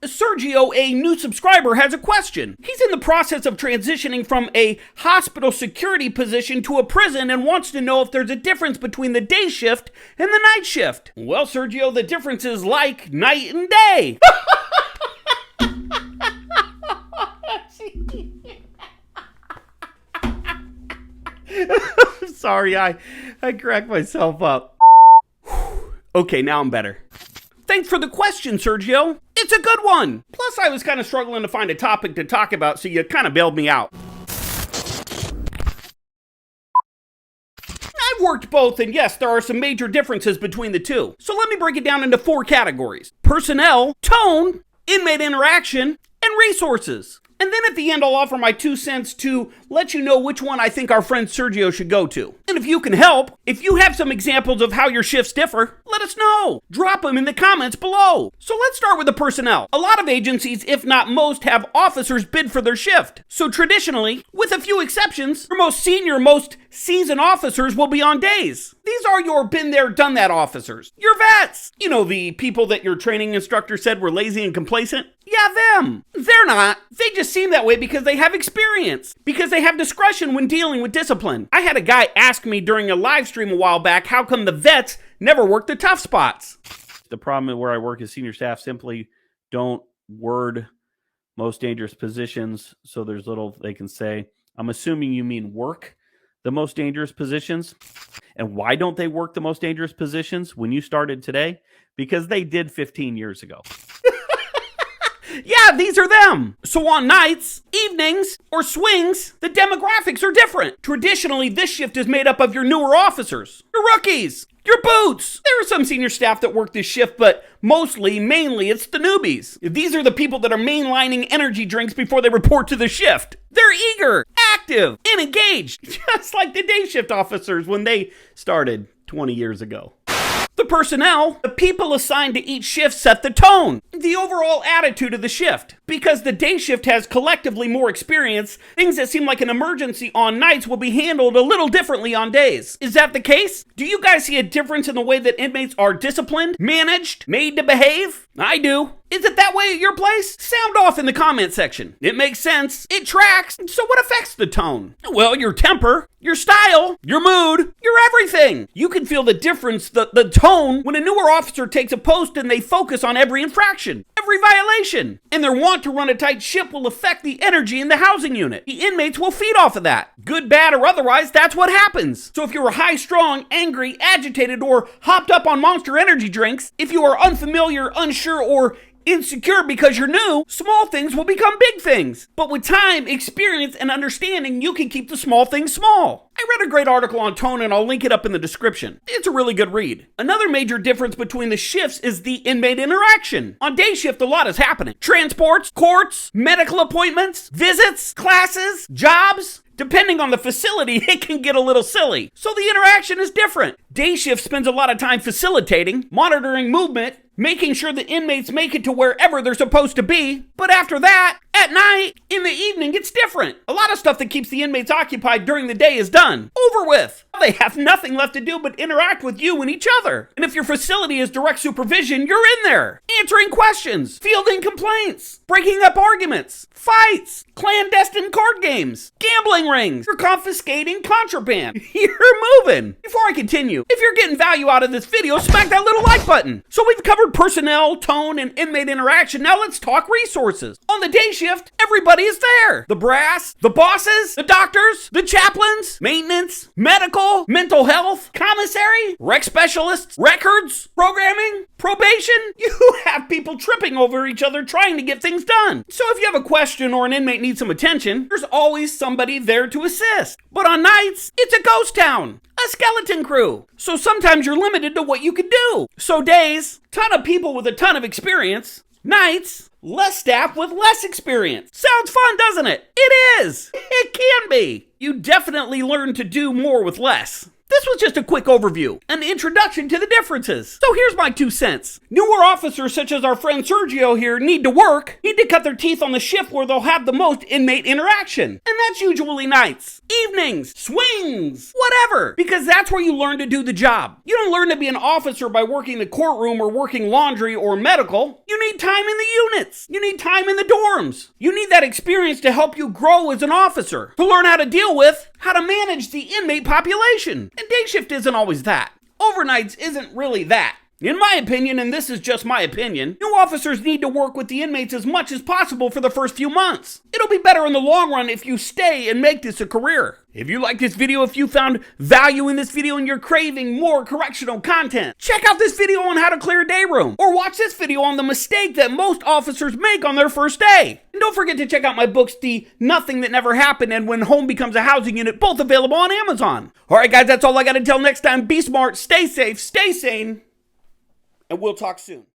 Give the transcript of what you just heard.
Sergio, a new subscriber, has a question. He's in the process of transitioning from a hospital security position to a prison and wants to know if there's a difference between the day shift and the night shift. Well, Sergio, the difference is like night and day. Sorry, I cracked myself up. Okay, now I'm better. Thanks for the question, Sergio. It's a good one. Plus, I was kind of struggling to find a topic to talk about, so you kind of bailed me out. I've worked both, and yes, there are some major differences between the two. So let me break it down into 4 categories: personnel, tone, inmate interaction, and resources. And then at the end, I'll offer my 2 cents to let you know which one I think our friend Sergio should go to. And if you can help, if you have some examples of how your shifts differ, let us know. Drop them in the comments below. So let's start with the personnel. A lot of agencies, if not most, have officers bid for their shift. So traditionally, with a few exceptions, your most senior, most seasoned officers will be on days. These are your been there, done that officers. Your vets. You know, the people that your training instructor said were lazy and complacent? Yeah, them. They're not. They just seem that way because they have experience. Because they have discretion when dealing with discipline. I had a guy ask me during a live stream a while back, how come the vets never work the tough spots? The problem where I work as senior staff simply don't word most dangerous positions, so there's little they can say. I'm assuming you mean work the most dangerous positions. And why don't they work the most dangerous positions when you started today? Because they did 15 years ago. Yeah, these are them. So on nights, evenings, or swings, the demographics are different. Traditionally, this shift is made up of your newer officers, your rookies, your boots. There are some senior staff that work this shift, but mainly, it's the newbies. These are the people that are mainlining energy drinks before they report to the shift. They're eager, active, and engaged, just like the day shift officers when they started 20 years ago. The personnel, the people assigned to each shift set the tone, the overall attitude of the shift. Because the day shift has collectively more experience, things that seem like an emergency on nights will be handled a little differently on days. Is that the case? Do you guys see a difference in the way that inmates are disciplined, managed, made to behave? I do. Is it that way at your place? Sound off in the comment section. It makes sense. It tracks. So what affects the tone? Well, your temper, your style, your mood, your everything. You can feel the difference, the tone, when a newer officer takes a post and they focus on every infraction, every violation. And their want to run a tight ship will affect the energy in the housing unit. The inmates will feed off of that. Good, bad, or otherwise, that's what happens. So if you're high-strung, angry, agitated, or hopped up on Monster energy drinks, if you are unfamiliar, unsure, or insecure because you're new, small things will become big things. But with time, experience, and understanding, you can keep the small things small. I read a great article on tone and I'll link it up in the description. It's a really good read. Another major difference between the shifts is the inmate interaction. On day shift, a lot is happening. Transports, courts, medical appointments, visits, classes, jobs. Depending on the facility, it can get a little silly. So the interaction is different. Day shift spends a lot of time facilitating, monitoring movement, making sure the inmates make it to wherever they're supposed to be. But after that, at night, in the evening, it's different. A lot of stuff that keeps the inmates occupied during the day is done. Over with. They have nothing left to do but interact with you and each other. And if your facility is direct supervision, you're in there, answering questions, fielding complaints, breaking up arguments, fights, clandestine card games, gambling rings. You're confiscating contraband. You're moving. Before I continue, if you're getting value out of this video, smack that little like button. So we've covered personnel, tone, and inmate interaction. Now let's talk resources. On the day shift, everybody is there. The brass, the bosses, the doctors, the chaplains, maintenance, medical, mental health, commissary, rec specialists, records, programming, probation. You have people tripping over each other trying to get things done. So if you have a question or an inmate needs some attention, there's always somebody there to assist. But on nights, it's a ghost town. A skeleton crew. So sometimes you're limited to what you can do. So days, ton of people with a ton of experience. Nights, less staff with less experience. Sounds fun, doesn't it? It is. It can be. You definitely learn to do more with less. This was just a quick overview, an introduction to the differences. So here's my 2 cents. Newer officers such as our friend Sergio here need to cut their teeth on the shift where they'll have the most inmate interaction. And that's usually nights, evenings, swings, whatever, because that's where you learn to do the job. You don't learn to be an officer by working the courtroom or working laundry or medical. You need time in the units. You need time in the dorms. You need that experience to help you grow as an officer, to learn how to deal with, how to manage the inmate population. And day shift isn't always that. Overnights isn't really that. In my opinion, and this is just my opinion, new officers need to work with the inmates as much as possible for the first few months. It'll be better in the long run if you stay and make this a career. If you like this video, if you found value in this video and you're craving more correctional content, check out this video on how to clear a day room, or watch this video on the mistake that most officers make on their first day. And don't forget to check out my books, The Nothing That Never Happened and When Home Becomes a Housing Unit, both available on Amazon. Alright guys, that's all I got until next time. Be smart, stay safe, stay sane, and we'll talk soon.